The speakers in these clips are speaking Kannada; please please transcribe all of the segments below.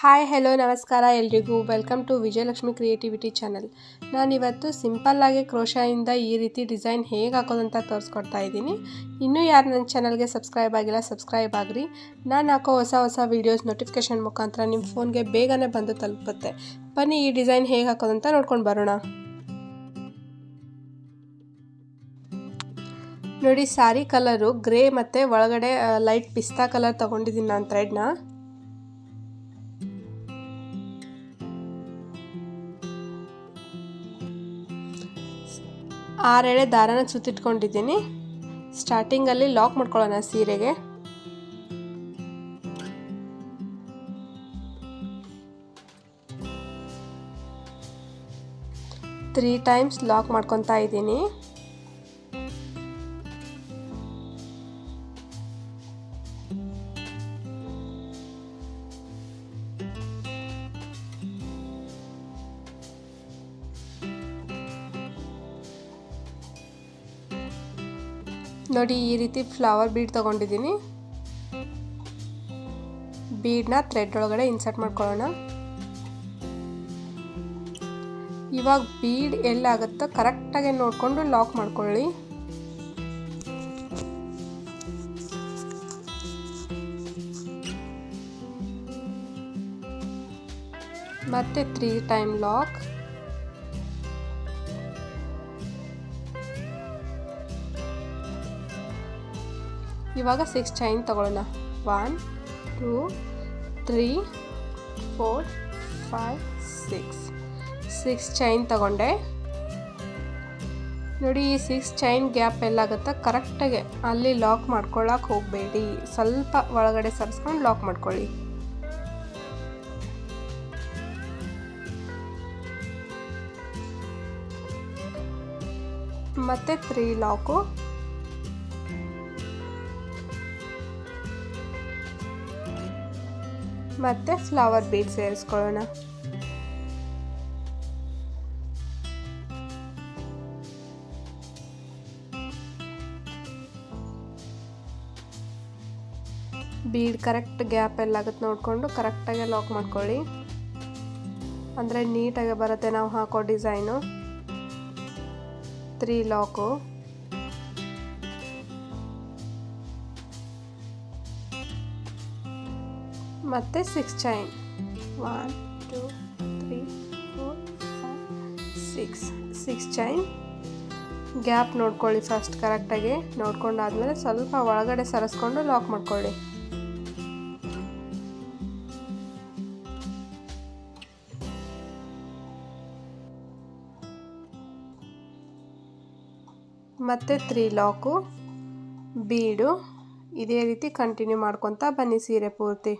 ಹಾಯ್ ಹೆಲೋ ನಮಸ್ಕಾರ ಎಲ್ರಿಗೂ welcome to Vijayalakshmi creativity channel. ನಾನಿವತ್ತು ಸಿಂಪಲ್ಲಾಗಿ ಕ್ರೋಶಾಯಿಂದ ಈ ರೀತಿ ಡಿಸೈನ್ ಹೇಗೆ ಹಾಕೋದಂತ ತೋರಿಸ್ಕೊಡ್ತಾ ಇದ್ದೀನಿ. ಇನ್ನೂ ಯಾರು ನನ್ನ ಚಾನಲ್ಗೆ ಸಬ್ಸ್ಕ್ರೈಬ್ ಆಗಿಲ್ಲ ಸಬ್ಸ್ಕ್ರೈಬ್ ಆಗಿರಿ. ನಾನು ಹಾಕೋ ಹೊಸ ವೀಡಿಯೋಸ್ ನೋಟಿಫಿಕೇಷನ್ ಮುಖಾಂತರ ನಿಮ್ಮ ಫೋನ್ಗೆ ಬೇಗನೆ ಬಂದು ತಲುಪುತ್ತೆ. ಬನ್ನಿ ಈ ಡಿಸೈನ್ ಹೇಗೆ ಹಾಕೋದಂತ ನೋಡ್ಕೊಂಡು ಬರೋಣ. ನೋಡಿ, ಸಾರಿ ಕಲರು ಗ್ರೇ ಮತ್ತು ಒಳಗಡೆ ಲೈಟ್ ಪಿಸ್ತಾ ಕಲರ್ ತೊಗೊಂಡಿದ್ದೀನಿ ನಾನು ಥ್ರೆಡ್ನ. ಆರೆಳೆ ದಾರನ ಸುತ್ತಿಟ್ಕೊಂಡಿದ್ದೀನಿ. ಸ್ಟಾರ್ಟಿಂಗಲ್ಲಿ ಲಾಕ್ ಮಾಡ್ಕೊಳ್ಳೋಣ ಸೀರೆಗೆ. ತ್ರೀ ಟೈಮ್ಸ್ ಲಾಕ್ ಮಾಡ್ಕೊತಾ ಇದ್ದೀನಿ. ನೋಡಿ, ಈ ರೀತಿ ಫ್ಲವರ್ ಬೀಡ್ ತೊಗೊಂಡಿದ್ದೀನಿ. ಬೀಡ್ನ ಥ್ರೆಡ್ ಒಳಗಡೆ ಇನ್ಸರ್ಟ್ ಮಾಡ್ಕೊಳ್ಳೋಣ. ಇವಾಗ ಬೀಡ್ ಎಲ್ಲಾಗುತ್ತೋ ಕರೆಕ್ಟಾಗಿ ನೋಡಿಕೊಂಡು ಲಾಕ್ ಮಾಡ್ಕೊಳ್ಳಿ. ಮತ್ತೆ 3 ಟೈಮ್ ಲಾಕ್. ಇವಾಗ 6 ಚೈನ್ ತಗೊಳ್ಳೋಣ. 1 2 3 4 5 6 ಚೈನ್ ತಗೊಂಡೆ. ನೋಡಿ, ಈ 6 ಚೈನ್ ಗ್ಯಾಪ್ ಎಲ್ಲಾಗುತ್ತೋ ಕರೆಕ್ಟಾಗಿ ಅಲ್ಲಿ ಲಾಕ್ ಮಾಡ್ಕೊಳ್ಳೋಕೆ ಹೋಗಬೇಡಿ. ಸ್ವಲ್ಪ ಒಳಗಡೆ ಸರಿಸ್ಕೊಂಡು ಲಾಕ್ ಮಾಡ್ಕೊಳ್ಳಿ. ಮತ್ತೆ 3 ಲಾಕು. ಮತ್ತೆ ಫ್ಲವರ್ ಬೀಡ್ ಸೇರಿಸ್ಕೊಳ್ಳೋಣ. ಬೀಡ್ ಕರೆಕ್ಟ್ ಗ್ಯಾಪ್ ಎಲ್ಲಾಗುತ್ತೆ ನೋಡಿಕೊಂಡು ಕರೆಕ್ಟಾಗಿ ಲಾಕ್ ಮಾಡ್ಕೊಳ್ಳಿ. ಅಂದರೆ ನೀಟಾಗಿ ಬರುತ್ತೆ ನಾವು ಹಾಕೋ ಡಿಸೈನು. 3 ಲಾಕು. ಮತ್ತೆ 6 ಚೈನ್. 1 2 3 4 5 6 ಚೈನ್ ಗ್ಯಾಪ್ ನೋಡ್ಕೊಳ್ಳಿ. ಫಸ್ಟ್ ಕರೆಕ್ಟಾಗಿ ನೋಡ್ಕೊಂಡಾದ್ಮೇಲೆ ಸ್ವಲ್ಪ ಒಳಗಡೆ ಸರಿಸ್ಕೊಂಡು ಲಾಕ್ ಮಾಡ್ಕೊಳ್ಳಿ. ಮತ್ತೆ 3 ಲಾಕು. ಬೀಡು ಇದೇ ರೀತಿ ಕಂಟಿನ್ಯೂ ಮಾಡ್ಕೊತಾ ಬನ್ನಿ ಸೀರೆ ಪೂರ್ತಿ.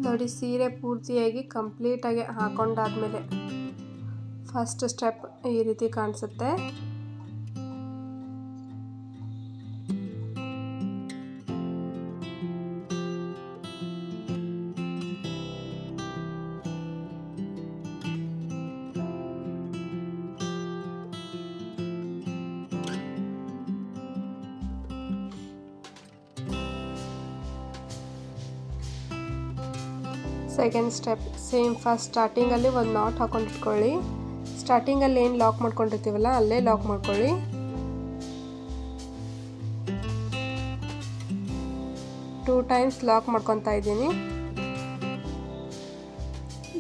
ನೋಡಿ ಸೀರೆ ಪೂರ್ತಿಯಾಗಿ ಕಂಪ್ಲೀಟಾಗಿ ಹಾಕೊಂಡಾದ್ಮೇಲೆ ಫಸ್ಟ್ ಸ್ಟೆಪ್ ಈ ರೀತಿ ಕಾಣಿಸುತ್ತೆ. ಸೆಕೆಂಡ್ ಸ್ಟೆಪ್ ಸೇಮ್ ಫಸ್ಟ್ ಸ್ಟಾರ್ಟಿಂಗಲ್ಲಿ ಒಂದು ನಾಟ್ ಹಾಕೊಂಡಿಟ್ಕೊಳ್ಳಿ. ಸ್ಟಾರ್ಟಿಂಗಲ್ಲಿ ಏನು ಲಾಕ್ ಮಾಡ್ಕೊಂಡಿರ್ತೀವಲ್ಲ ಅಲ್ಲೇ ಲಾಕ್ ಮಾಡ್ಕೊಳ್ಳಿ. ಟೂ ಟೈಮ್ಸ್ ಲಾಕ್ ಮಾಡ್ಕೊತಾ ಇದ್ದೀನಿ.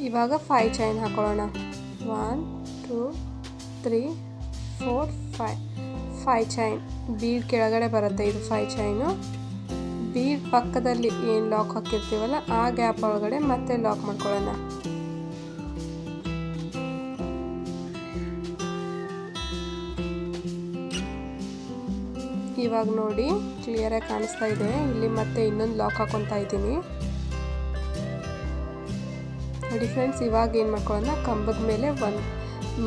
ಇವಾಗ 5 ಚೈನ್ ಹಾಕೊಳ್ಳೋಣ. 1 2 3 4 5 ಚೈನ್. ಬೀಡ್ ಕೆಳಗಡೆ ಬರುತ್ತೆ, ಇದು 5 ಚೈನು. ಬೀಡ್ ಪಕ್ಕದಲ್ಲಿ ಏನು ಲಾಕ್ ಹಾಕಿರ್ತೀವಲ್ಲ ಆ ಗ್ಯಾಪ್ ಒಳಗಡೆ ಮತ್ತೆ ಲಾಕ್ ಮಾಡ್ಕೊಳ್ಳೋಣ. ಇವಾಗ ನೋಡಿ ಕ್ಲಿಯರಾಗಿ ಕಾಣಿಸ್ತಾ ಇದೆ. ಇಲ್ಲಿ ಮತ್ತೆ ಇನ್ನೊಂದು ಲಾಕ್ ಹಾಕೊತಾ ಇದ್ದೀನಿ. ನೋಡಿ ಫ್ರೆಂಡ್ಸ್, ಇವಾಗ ಏನು ಮಾಡ್ಕೊಳ್ಳೋಣ, ಕಂಬದ ಮೇಲೆ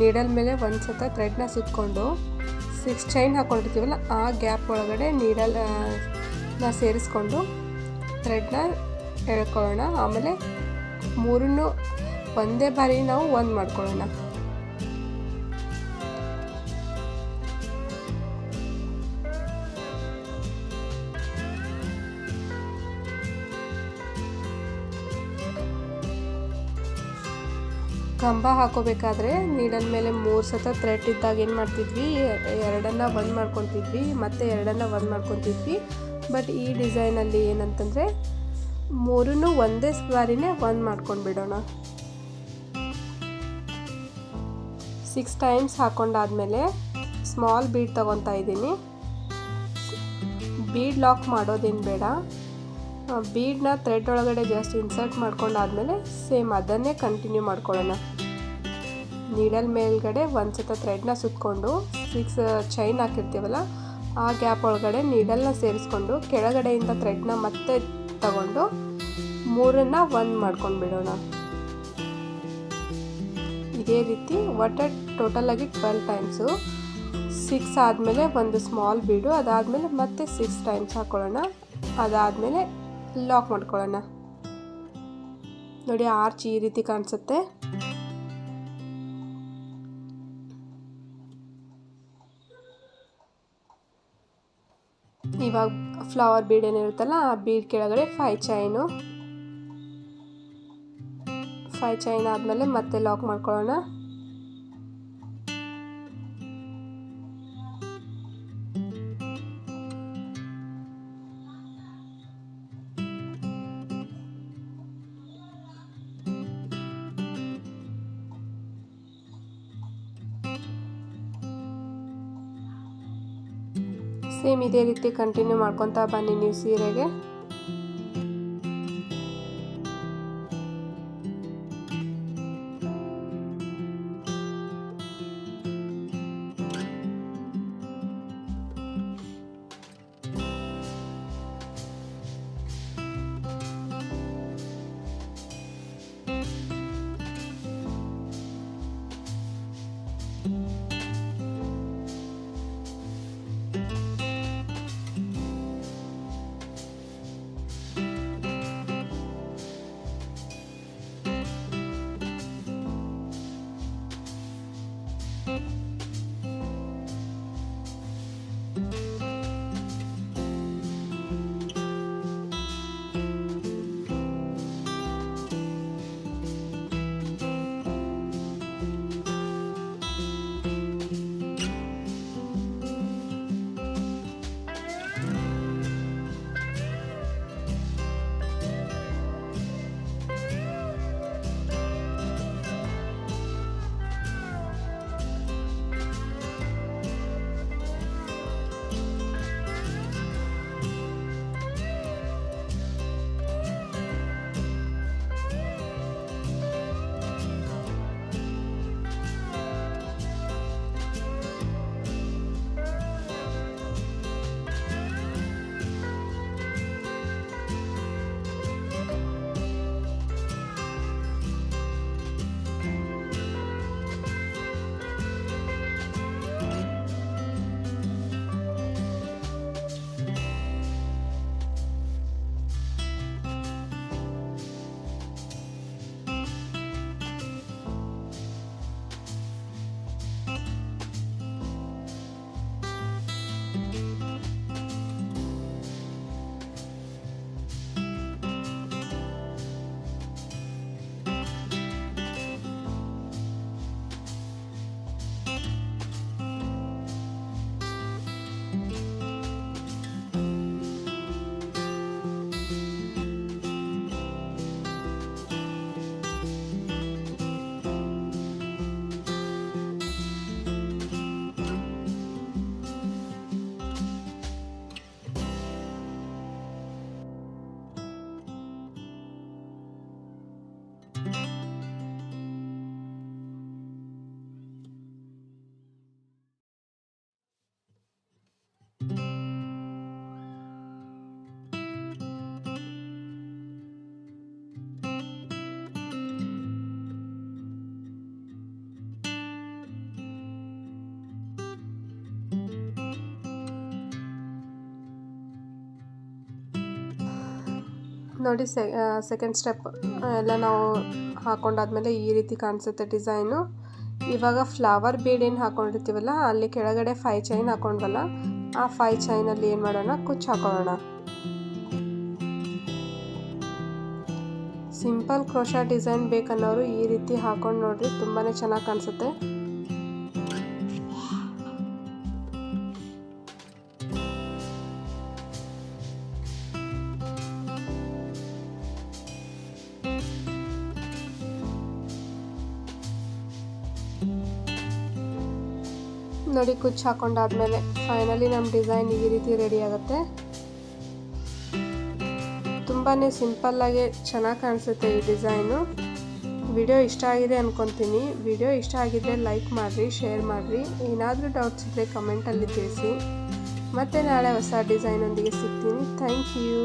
ನೀಡಲ್ ಮೇಲೆ ಒಂದು ಸತ ಥ್ರೆಡ್ನ ಸುತ್ತಕೊಂಡು 6 ಚೈನ್ ಹಾಕೊಂಡಿರ್ತೀವಲ್ಲ ಆ ಗ್ಯಾಪ್ ಒಳಗಡೆ ನೀಡಲ್ನ ಸೇರಿಸ್ಕೊಂಡು ಥ್ರೆಡ್ನ ಎಳ್ಕೊಳ್ಳೋಣ. ಆಮೇಲೆ ಮೂರನ್ನು ಒಂದೇ ಬಾರಿ ನಾವು ಒಂದು ಮಾಡ್ಕೊಳ್ಳೋಣ. ಕಂಬ ಹಾಕೋಬೇಕಾದ್ರೆ ನೀಡಲ್ ಮೇಲೆ 3 ಸತ ಥ್ರೆಡ್ ಇದ್ದಾಗ ಏನು ಮಾಡ್ತಿದ್ವಿ, ಎರಡನ್ನು ಒಂದು ಮಾಡ್ಕೊತಿದ್ವಿ, ಮತ್ತೆ ಎರಡನ್ನು ಒಂದು ಮಾಡ್ಕೊತಿದ್ವಿ. ಬಟ್ ಈ ಡಿಸೈನಲ್ಲಿ ಏನಂತಂದರೆ ಮೂರನ್ನು ಒಂದೇ ಬಾರಿನೇ ಒಂದು ಮಾಡ್ಕೊಂಡು ಬಿಡೋಣ. 6 ಟೈಮ್ಸ್ ಹಾಕೊಂಡಾದ್ಮೇಲೆ ಸ್ಮಾಲ್ ಬೀಡ್ ತೊಗೊತಾ ಇದ್ದೀನಿ. ಬೀಡ್ ಲಾಕ್ ಮಾಡೋದೇನು ಬೇಡ, ಬೀಡ್ನ ಥ್ರೆಡ್ ಒಳಗಡೆ ಜಸ್ಟ್ ಇನ್ಸರ್ಟ್ ಮಾಡ್ಕೊಂಡಾದ್ಮೇಲೆ ಸೇಮ್ ಅದನ್ನೇ ಕಂಟಿನ್ಯೂ ಮಾಡ್ಕೊಳ್ಳೋಣ. ನೀಡಲ್ ಮೇಲ್ಗಡೆ ಒಂದು ಸತ ಥ್ರೆಡ್ನ ಸುತ್ತಕೊಂಡು 6 ಚೈನ್ ಹಾಕಿರ್ತೀವಲ್ಲ ಆ ಗ್ಯಾಪ್ ಒಳಗಡೆ ನೀಡಲ್ನ ಸೇರಿಸ್ಕೊಂಡು ಕೆಳಗಡೆಯಿಂದ ಥ್ರೆಡ್ನ ಮತ್ತೆ ತಗೊಂಡು ಮೂರನ್ನು ಒಂದು ಮಾಡ್ಕೊಂಡು ಬಿಡೋಣ. ಇದೇ ರೀತಿ ಒಟ್ಟು ಟೋಟಲಾಗಿ 12 ಟೈಮ್ಸು. 6 ಆದಮೇಲೆ ಒಂದು ಸ್ಮಾಲ್ ಬೀಡು, ಅದಾದಮೇಲೆ ಮತ್ತೆ 6 ಟೈಮ್ಸ್ ಹಾಕ್ಕೊಳ್ಳೋಣ. ಅದಾದಮೇಲೆ ಲಾಕ್ ಮಾಡ್ಕೊಳ್ಳೋಣ. ನೋಡಿ ಆರ್ಚ್ ಈ ರೀತಿ ಕಾಣಿಸುತ್ತೆ. ಇವಾಗ ಫ್ಲವರ್ ಬೀಡ್ ಏನಿರುತ್ತಲ್ಲ ಆ ಬೀಡ್ ಕೆಳಗಡೆ 5 ಚೈನು. 5 ಚೈನ್ ಆದಮೇಲೆ ಮತ್ತೆ ಲಾಕ್ ಮಾಡ್ಕೊಳ್ಳೋಣ. ಸೇಮ್ ಇದೇ ರೀತಿ ಕಂಟಿನ್ಯೂ ಮಾಡ್ಕೊತಾ ಬನ್ನಿ ನೀವು ಸೀರೆಗೆ. ನೋಡಿ ಸೆಕೆಂಡ್ ಸ್ಟೆಪ್ ಎಲ್ಲ ನಾವು ಹಾಕೊಂಡಾದ್ಮೇಲೆ ಈ ರೀತಿ ಕಾಣಿಸುತ್ತೆ ಡಿಸೈನು. ಇವಾಗ ಫ್ಲವರ್ ಬೀಡ್ ಏನು ಹಾಕೊಂಡಿರ್ತೀವಲ್ಲ ಅಲ್ಲಿ ಕೆಳಗಡೆ 5 ಚೈನ್ ಹಾಕೊಂಡ್ವಲ್ಲ ಆ 5 ಚೈನಲ್ಲಿ ಏನು ಮಾಡೋಣ, ಕುಚ್ಚು ಹಾಕೊಳ್ಳೋಣ. ಸಿಂಪಲ್ ಕ್ರೋಶಾ ಡಿಸೈನ್ ಬೇಕನ್ನೋರು ಈ ರೀತಿ ಹಾಕೊಂಡು ನೋಡ್ರಿ, ತುಂಬಾ ಚೆನ್ನಾಗಿ ಕಾಣಿಸುತ್ತೆ. ನೋಡಿ ಕುಚ್ಚು ಹಾಕೊಂಡಾದ್ಮೇಲೆ ಫೈನಲಿ ನಮ್ಮ ಡಿಸೈನ್ ಈ ರೀತಿ ರೆಡಿ ಆಗುತ್ತೆ. ತುಂಬಾ ಸಿಂಪಲ್ಲಾಗಿ ಚೆನ್ನಾಗಿ ಕಾಣಿಸುತ್ತೆ ಈ ಡಿಸೈನು. ವಿಡಿಯೋ ಇಷ್ಟ ಆಗಿದೆ ಅಂದ್ಕೊತೀನಿ. ವಿಡಿಯೋ ಇಷ್ಟ ಆಗಿದ್ರೆ ಲೈಕ್ ಮಾಡಿರಿ, ಶೇರ್ ಮಾಡಿರಿ. ಏನಾದರೂ ಡೌಟ್ಸ್ ಇದ್ದರೆ ಕಮೆಂಟಲ್ಲಿ ತಿಳಿಸಿ. ಮತ್ತೆ ನಾಳೆ ಹೊಸ ಡಿಸೈನೊಂದಿಗೆ ಸಿಗ್ತೀನಿ. Thank you.